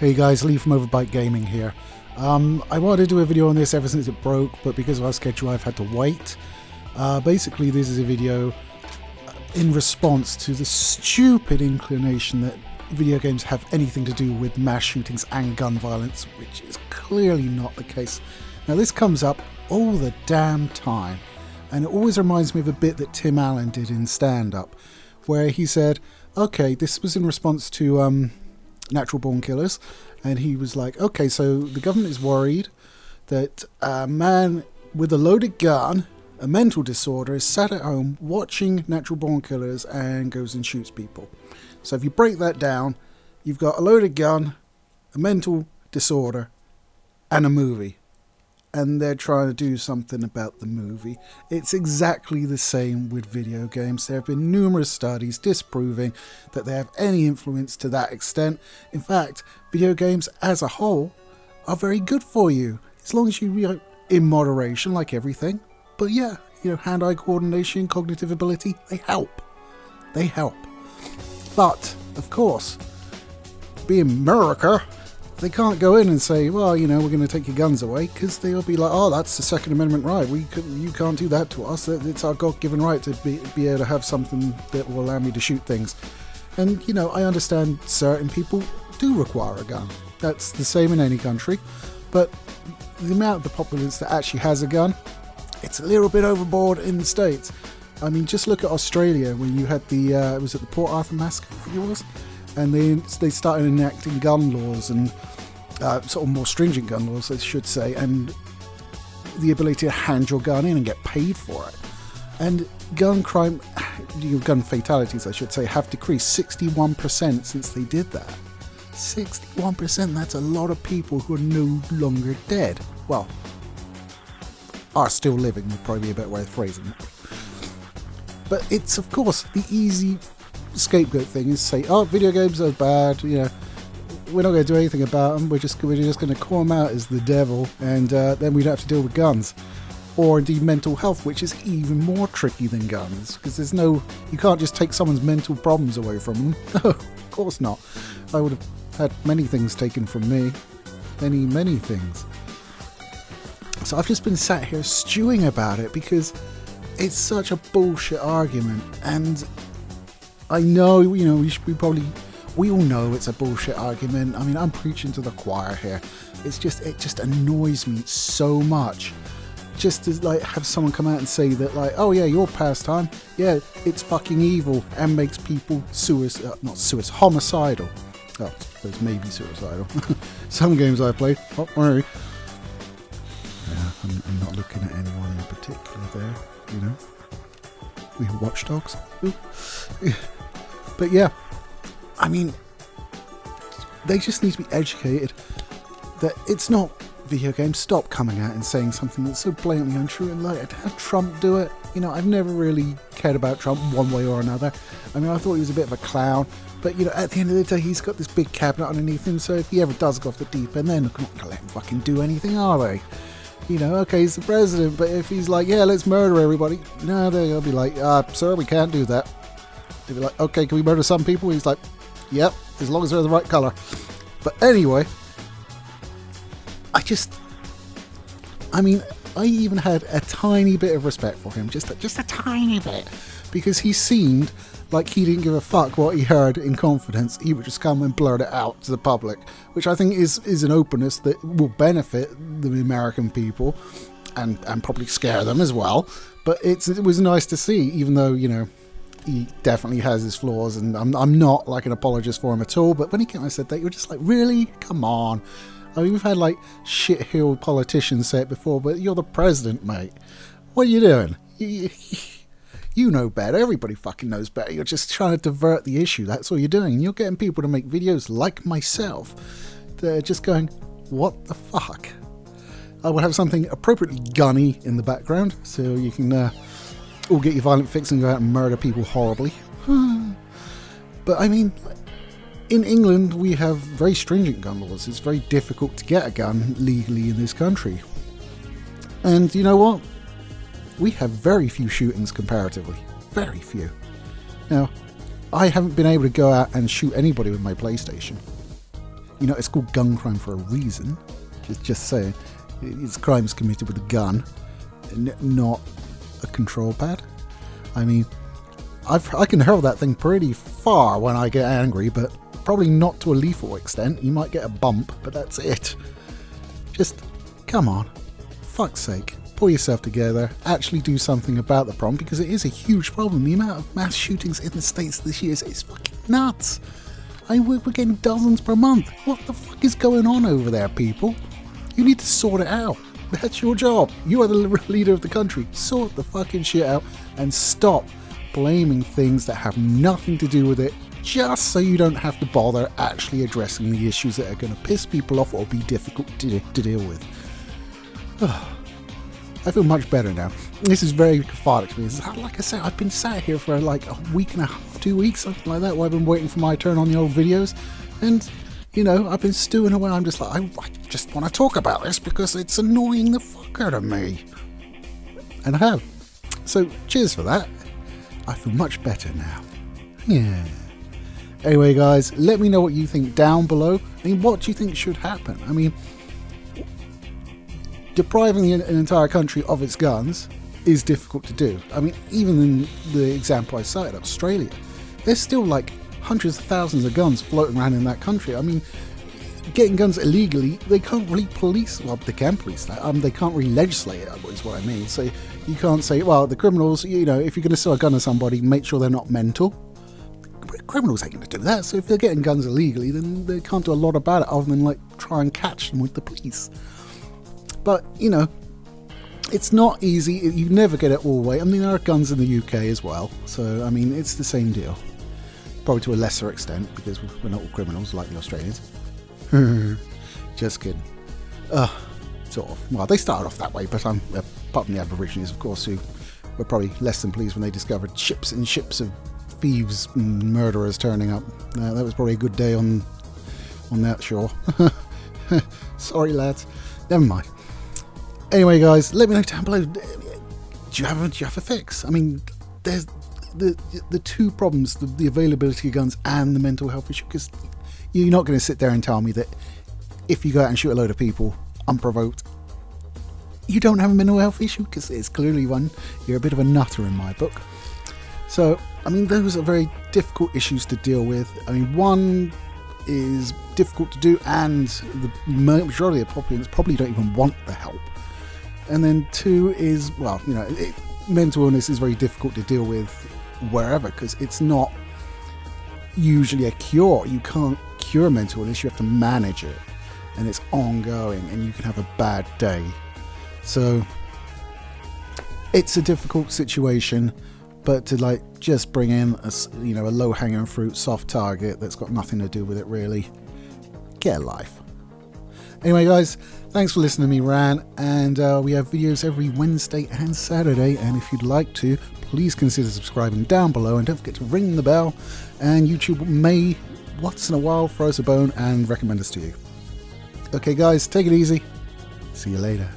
Hey guys, Lee from Overbite Gaming here. I wanted to do a video on this ever since it broke, but because of our schedule I've had to wait. Basically this is a video in response to the stupid inclination that video games have anything to do with mass shootings and gun violence, which is clearly not the case. Now this comes up all the damn time, and it always reminds me of a bit that Tim Allen did in stand-up, where he said, okay, this was in response to natural born killers, and he was like, okay, so the government is worried that a man with a loaded gun, a mental disorder, is sat at home watching natural born killers and goes and shoots people. So if you break that down, you've got a loaded gun, a mental disorder, and a movie. And they're trying to do something about the movie. It's exactly the same with video games. There have been numerous studies disproving that they have any influence to that extent. In fact, video games as a whole are very good for you, as long as you in moderation, like everything. But yeah, hand-eye coordination, cognitive ability, they help. They help. But, of course, being America, they can't go in and say, well, we're going to take your guns away, because they'll be like, oh, that's the Second Amendment right. You can't do that to us. It's our God-given right to be able to have something that will allow me to shoot things. And, I understand certain people do require a gun. That's the same in any country. But the amount of the populace that actually has a gun, it's a little bit overboard in the States. I mean, just look at Australia, when you had the, was it the Port Arthur massacre, I think it was? And they started enacting gun laws and sort of more stringent gun laws, I should say, and the ability to hand your gun in and get paid for it. And gun fatalities, I should say, have decreased 61% since they did that. 61%, that's a lot of people who are no longer dead. Well, are still living, would probably be a better way of phrasing it. But it's, of course, the easy scapegoat thing is say, oh, video games are bad, we're not going to do anything about them, we're just going to call them out as the devil, and then we'd have to deal with guns. Or indeed mental health, which is even more tricky than guns, because you can't just take someone's mental problems away from them. No, of course not. I would have had many things taken from me. Many things. So I've just been sat here stewing about it, because it's such a bullshit argument, and I know, we all know it's a bullshit argument. I mean, I'm preaching to the choir here. It just annoys me so much. Just to have someone come out and say that oh yeah, your pastime, yeah, it's fucking evil and makes people homicidal. Oh, I suppose maybe suicidal. Some games I've played, not worry. Yeah, I'm not looking at anyone in particular there, We Watch Dogs. But yeah, I mean, they just need to be educated that it's not video games. Stop coming out and saying something that's so blatantly untrue, and have Trump do it. I've never really cared about Trump one way or another. I mean, I thought he was a bit of a clown, but at the end of the day, he's got this big cabinet underneath him, so if he ever does go off the deep end, they're not going to let him fucking do anything, are they? Okay, he's the president, but if he's like, yeah, let's murder everybody, no, they'll be like, sir, we can't do that. They'll be like, okay, can we murder some people? He's like, yep, as long as they're the right colour. But anyway, I even had a tiny bit of respect for him, just a tiny bit, because he seemed like he didn't give a fuck what he heard in confidence. He would just come and blurt it out to the public, which I think is an openness that will benefit the American people and probably scare them as well. But it was nice to see, even though, he definitely has his flaws, and I'm not like an apologist for him at all, but when he came and said that, you were just like, really? Come on. I mean, we've had shit-heeled politicians say it before, but you're the president, mate. What are you doing? You know better. Everybody fucking knows better. You're just trying to divert the issue. That's all you're doing. And you're getting people to make videos like myself. They're just going, what the fuck? I will have something appropriately gunny in the background, so you can all get your violent fix and go out and murder people horribly. But I mean, in England, we have very stringent gun laws. It's very difficult to get a gun legally in this country. And you know what? We have very few shootings comparatively. Very few. Now, I haven't been able to go out and shoot anybody with my PlayStation. You know, it's called gun crime for a reason. Just saying. It's crimes committed with a gun, not a control pad. I mean, I can hurl that thing pretty far when I get angry, but probably not to a lethal extent. You might get a bump, but that's it. Just, come on. Fuck's sake. Pull yourself together. Actually do something about the problem, because it is a huge problem. The amount of mass shootings in the States this year is fucking nuts. We're getting dozens per month. What the fuck is going on over there, people? You need to sort it out. That's your job. You are the leader of the country. Sort the fucking shit out and stop blaming things that have nothing to do with it, just so you don't have to bother actually addressing the issues that are going to piss people off or be difficult to deal with. I feel much better now. This is very cathartic for me. Like I said, I've been sat here for like a week and a half, 2 weeks, something like that, while I've been waiting for my turn on the old videos. And, you know, I've been stewing away. I'm just like, I just want to talk about this because it's annoying the fuck out of me. And I have. So, cheers for that. I feel much better now. Yeah. Anyway, guys, let me know what you think down below. I mean, what do you think should happen? I mean, depriving an entire country of its guns is difficult to do. I mean, even in the example I cited, Australia, there's still like hundreds of thousands of guns floating around in that country. I mean, getting guns illegally, they can't really police, well, they can police that. They can't really legislate it, is what I mean. So you can't say, well, the criminals, you know, if you're going to sell a gun to somebody, make sure they're not mental. Criminals ain't going to do that. So if they're getting guns illegally, then they can't do a lot about it other than like try and catch them with the police. But, you know, it's not easy. You never get it all the way. I mean, there are guns in the UK as well. So, I mean, it's the same deal. Probably to a lesser extent, because we're not all criminals like the Australians. Just kidding. Sort of. Well, they started off that way, but apart from the Aborigines, of course, who were probably less than pleased when they discovered ships and ships of thieves and murderers turning up. That was probably a good day on that shore. Sorry, lads. Never mind. Anyway, guys, let me know down below. Do you have a fix? I mean, there's the two problems: the availability of guns and the mental health issue. Because you're not going to sit there and tell me that if you go out and shoot a load of people unprovoked, you don't have a mental health issue, because it's clearly one. You're a bit of a nutter in my book. So, I mean, those are very difficult issues to deal with. I mean, one is difficult to do, and the majority of the populace probably don't even want the help. And then two is, well, you know, mental illness is very difficult to deal with wherever, because it's not usually a cure. You can't cure mental illness, you have to manage it, and it's ongoing, and you can have a bad day. So it's a difficult situation, but to like just bring in a low-hanging fruit, soft target that's got nothing to do with it really, get a life. Anyway, guys, thanks for listening to me rant, and we have videos every Wednesday and Saturday, and if you'd like to, please consider subscribing down below, and don't forget to ring the bell, and YouTube may once in a while throw us a bone and recommend us to you. Okay, guys, take it easy. See you later.